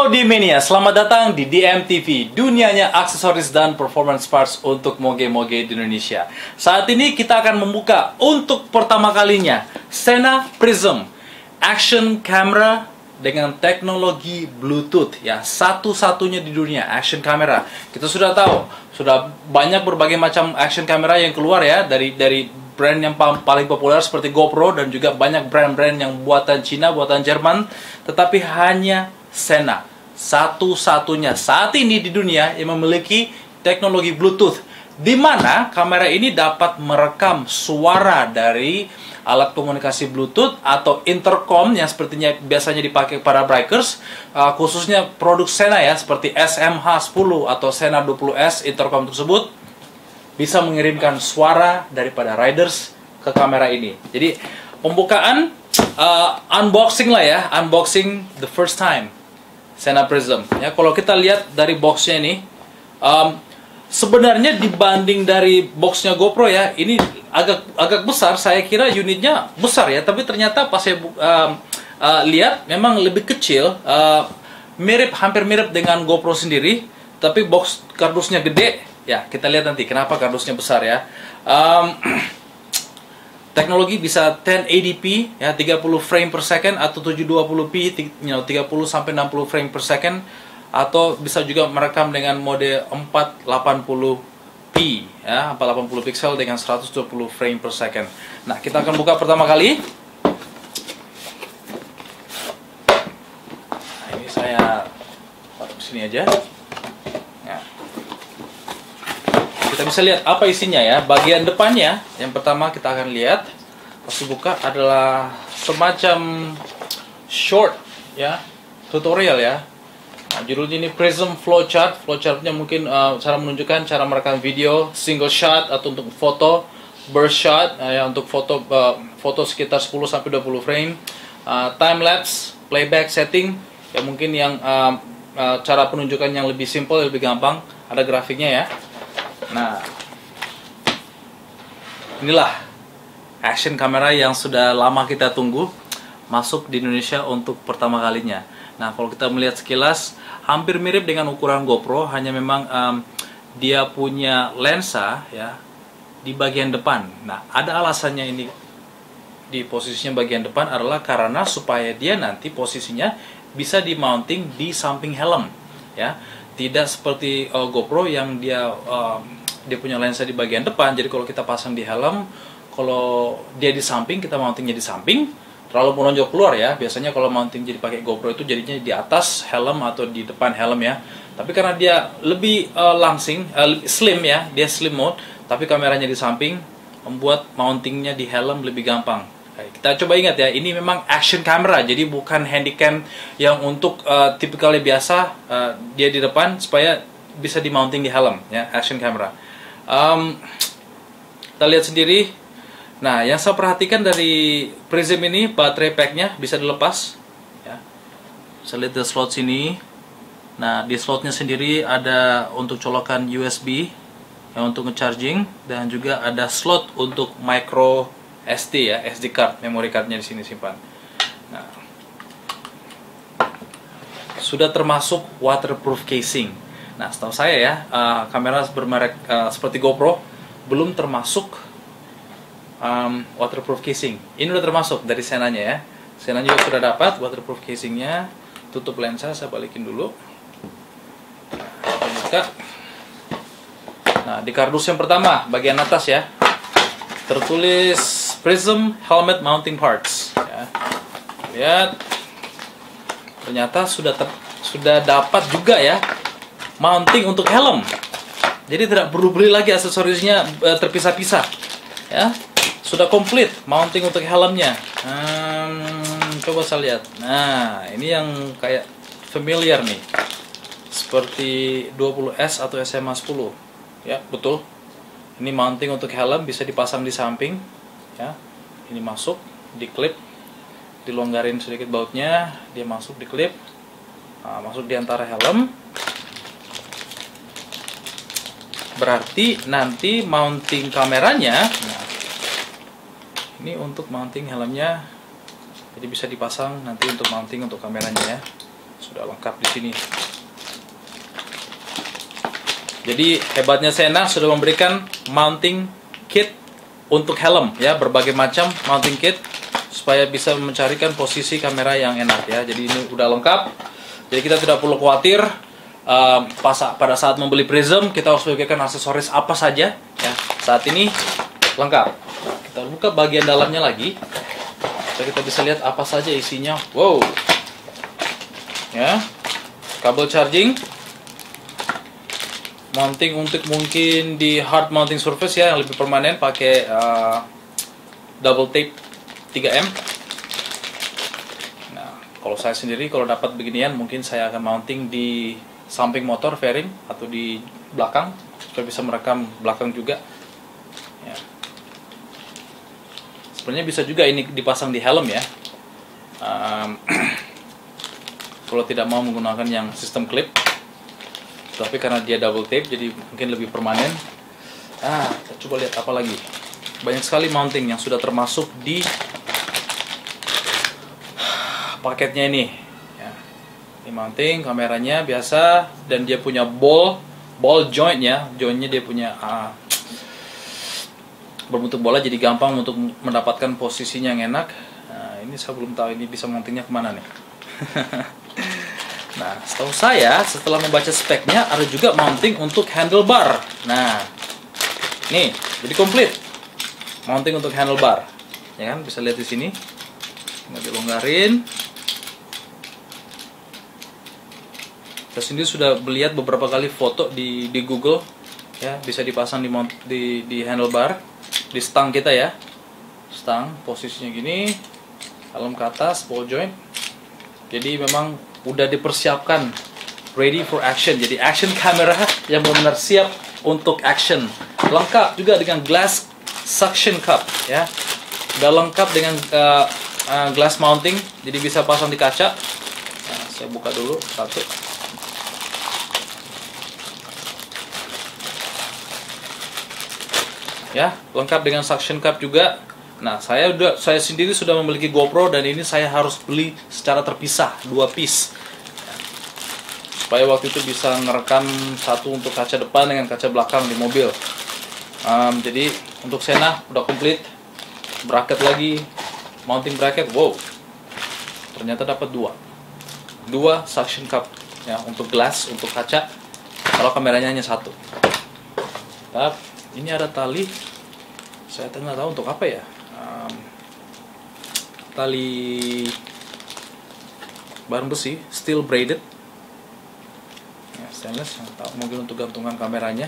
Howdy Mania, selamat datang di DMTV, dunianya aksesoris dan performance parts untuk moge-moge di Indonesia. Saat ini kita akan membuka untuk pertama kalinya Sena Prism Action Camera dengan teknologi Bluetooth, ya, satu-satunya di dunia action camera. Kita sudah tahu, sudah banyak berbagai macam action camera yang keluar ya, dari brand yang paling populer seperti GoPro dan juga banyak brand-brand yang buatan Cina, buatan Jerman, tetapi hanya Sena satu-satunya saat ini di dunia yang memiliki teknologi Bluetooth, di mana kamera ini dapat merekam suara dari alat komunikasi Bluetooth atau intercom yang sepertinya biasanya dipakai para bikers, khususnya produk Sena ya, seperti SMH10 atau Sena 20S. Intercom tersebut bisa mengirimkan suara daripada riders ke kamera ini. Jadi pembukaan, unboxing lah ya, unboxing the first time Sena Prism. Ya, kalau kita lihat dari boxnya ini, sebenarnya dibanding dari boxnya GoPro ya, ini agak besar. Saya kira unitnya besar ya, tapi ternyata pas saya lihat memang lebih kecil, hampir mirip dengan GoPro sendiri, tapi box kardusnya gede. Ya, kita lihat nanti kenapa kardusnya besar ya. Teknologi bisa 1080p ya, 30 frame per second atau 720p, 30 sampai 60 frame per second, atau bisa juga merekam dengan mode 480p ya, 480 pixel dengan 120 frame per second. Nah, kita akan buka pertama kali. Nah, ini saya taruh di sini aja. Ya. Kita bisa lihat apa isinya ya. Bagian depannya, yang pertama kita akan lihat pas dibuka adalah semacam short ya, tutorial ya. Nah, judulnya ini Prism Flowchart. Flowchartnya mungkin cara menunjukkan cara merekam video single shot atau untuk foto burst shot ya, untuk foto sekitar 10 sampai 20 frame, time lapse, playback setting ya, mungkin yang cara penunjukan yang lebih simple, lebih gampang, ada grafiknya ya. Nah, inilah action camera yang sudah lama kita tunggu masuk di Indonesia untuk pertama kalinya. Nah, kalau kita melihat sekilas, hampir mirip dengan ukuran GoPro, hanya memang dia punya lensa ya di bagian depan. Nah, ada alasannya ini di posisinya bagian depan adalah karena supaya dia nanti posisinya bisa di mounting di samping helm ya. Tidak seperti GoPro yang dia punya lensa di bagian depan. Jadi kalau kita pasang di helm, kalau dia di samping, kita mountingnya di samping, terlalu menonjol keluar ya. Biasanya kalau mounting jadi pakai GoPro itu jadinya di atas helm atau di depan helm ya. Tapi karena dia lebih langsing, slim ya, dia slim mode, tapi kameranya di samping, membuat mountingnya di helm lebih gampang. Kita coba ingat ya, ini memang action camera, jadi bukan handycam yang untuk tipikalnya biasa, dia di depan supaya bisa di mounting di helm ya, action camera. Kita lihat sendiri. Nah, yang saya perhatikan dari Prism ini, baterai packnya bisa dilepas ya. Saya lihat di slot sini. Nah, di slotnya sendiri ada untuk colokan USB yang untuk nge-charging, dan juga ada slot untuk micro SD ya, SD card, memory cardnya di sini simpan. Nah, sudah termasuk waterproof casing. Nah, setahu saya ya, kamera bermerek seperti GoPro belum termasuk waterproof casing. Ini udah termasuk dari Senanya ya. Sena juga sudah dapat waterproof casingnya. Tutup lensa, saya balikin dulu. Nah, buka. Nah, di kardus yang pertama, bagian atas ya, tertulis Prism Helmet Mounting Parts ya. Lihat, ternyata sudah dapat juga ya mounting untuk helm. Jadi tidak perlu beli lagi aksesorisnya terpisah-pisah ya. Sudah komplit mounting untuk helmnya. Coba saya lihat. Nah, ini yang kayak familiar nih, seperti 20S atau SMA10 ya, betul. Ini mounting untuk helm, bisa dipasang di samping ya. Ini masuk, diklip, dilonggarin sedikit bautnya, dia masuk, diklip, nah, masuk di antara helm. Berarti nanti mounting kameranya, nah, ini untuk mounting helmnya, jadi bisa dipasang nanti untuk mounting untuk kameranya ya. sudah lengkap di sini. Jadi hebatnya Sena sudah memberikan mounting kit untuk helm ya, berbagai macam mounting kit supaya bisa mencarikan posisi kamera yang enak ya. Jadi ini udah lengkap. Jadi kita tidak perlu khawatir pada saat membeli Prism kita harus memikirkan aksesoris apa saja ya. Saat ini lengkap. Kita buka bagian dalamnya lagi. Kita bisa lihat apa saja isinya. Wow. Ya. Kabel charging. Mounting untuk mungkin di hard mounting surface ya yang lebih permanen, pakai double tape 3M. Nah, kalau saya sendiri kalau dapat beginian mungkin saya akan mounting di samping motor fairing atau di belakang supaya bisa merekam belakang juga. Ya. Sebenarnya bisa juga ini dipasang di helm ya. Kalau tidak mau menggunakan yang sistem clip. Tapi karena dia double tape jadi mungkin lebih permanen. Kita coba lihat apa lagi. Banyak sekali mounting yang sudah termasuk di paketnya ini ya. Ini mounting kameranya biasa dan dia punya ball joint ya. Jointnya dia punya berbentuk bola jadi gampang untuk mendapatkan posisinya yang enak. Nah, ini saya belum tahu ini bisa mountingnya kemana nih. Nah, setahu saya setelah membaca speknya ada juga mounting untuk handlebar. Nah, nih jadi komplit mounting untuk handlebar, ya kan? Bisa lihat di sini. Nggak dilonggarin. Saya sendiri sudah melihat beberapa kali foto di Google, ya bisa dipasang di handlebar, di stang kita ya. Stang posisinya gini, helm ke atas, ball joint. Jadi memang udah dipersiapkan ready for action. Jadi action kamera yang benar-benar siap untuk action. Lengkap juga dengan glass suction cup ya. Udah lengkap dengan glass mounting, jadi bisa pasang di kaca. Nah, saya buka dulu satu. Ya, lengkap dengan suction cup juga. Nah, saya sendiri sudah memiliki GoPro dan ini saya harus beli secara terpisah, 2 piece. Supaya waktu itu bisa ngerekam satu untuk kaca depan dengan kaca belakang di mobil. Jadi untuk Sena udah komplit. Bracket lagi, mounting bracket. Wow. Ternyata dapat 2 suction cup ya, untuk glass, untuk kaca. Kalau kameranya hanya 1. Ini ada tali. Saya nggak tahu untuk apa ya. Tali bahan besi, steel braided ya, stainless. Mungkin untuk gantungan kameranya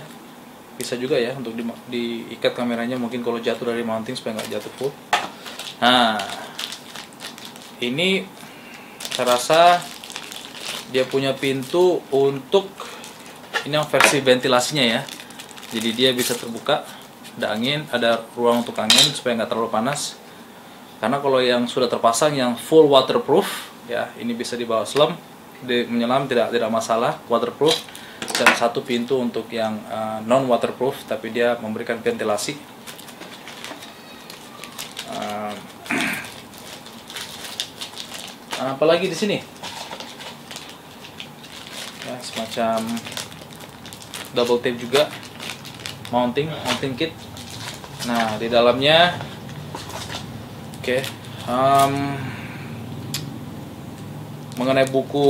bisa juga ya, untuk diikat kameranya mungkin kalau jatuh dari mounting supaya nggak jatuh full. Nah, ini saya rasa dia punya pintu untuk ini yang versi ventilasinya ya, jadi dia bisa terbuka, ada angin, ada ruang untuk angin supaya nggak terlalu panas. Karena kalau yang sudah terpasang yang full waterproof ya, ini bisa dibawa selam, menyelam tidak masalah, waterproof. Dan satu pintu untuk yang non waterproof tapi dia memberikan ventilasi. Apalagi di sini ya, semacam double tape juga, mounting kit. Nah, di dalamnya mengenai buku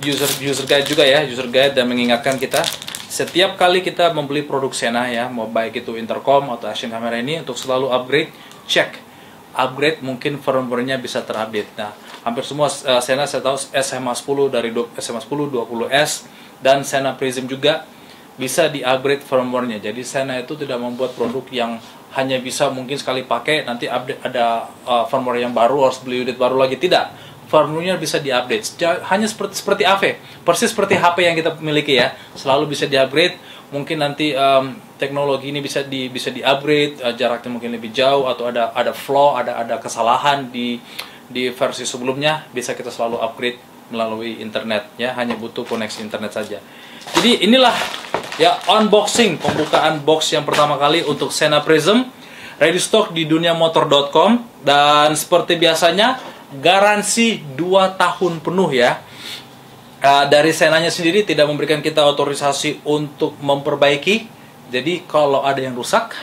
user guide juga ya, user guide, dan mengingatkan kita setiap kali kita membeli produk Sena ya, mau baik itu intercom atau action camera ini, untuk selalu upgrade mungkin firmware-nya bisa terupdate. Nah, hampir semua Sena saya tahu SMA 10 dari SMA 10, 20S dan Sena Prism juga bisa di-upgrade firmware-nya. Jadi Sena itu tidak membuat produk yang hanya bisa mungkin sekali pakai, nanti update ada firmware yang baru, harus beli unit baru lagi. Tidak, firmware-nya bisa di-update. Hanya seperti AV, persis seperti HP yang kita miliki ya, selalu bisa di-upgrade. Mungkin nanti teknologi ini bisa di-upgrade, jaraknya mungkin lebih jauh, atau ada flaw, ada kesalahan di versi sebelumnya, bisa kita selalu upgrade melalui internet ya, hanya butuh koneksi internet saja. Jadi inilah ya unboxing, pembukaan box yang pertama kali untuk Sena Prism, ready stock di duniamotor.com. Dan seperti biasanya garansi 2 tahun penuh ya. Dari Senanya sendiri tidak memberikan kita otorisasi untuk memperbaiki. Jadi kalau ada yang rusak,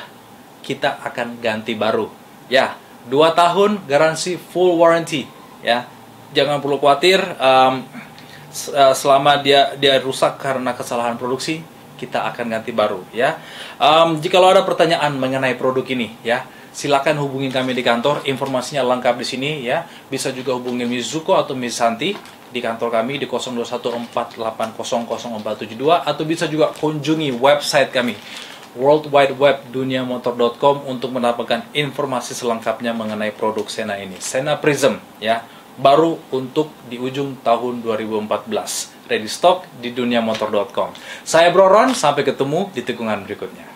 kita akan ganti baru. Ya, 2 tahun garansi full warranty ya. Jangan perlu khawatir, selama dia rusak karena kesalahan produksi, kita akan ganti baru ya. Jika ada pertanyaan mengenai produk ini ya, silakan hubungi kami di kantor. Informasinya lengkap di sini ya. Bisa juga hubungi Mizuko atau Miss Santi di kantor kami di 0214800472, atau bisa juga kunjungi website kami World Wide Web duniamotor.com untuk mendapatkan informasi selengkapnya mengenai produk Sena ini. Sena Prism ya, baru untuk di ujung tahun 2014. Ready stock di duniamotor.com. Saya Bro Ron, sampai ketemu di tikungan berikutnya.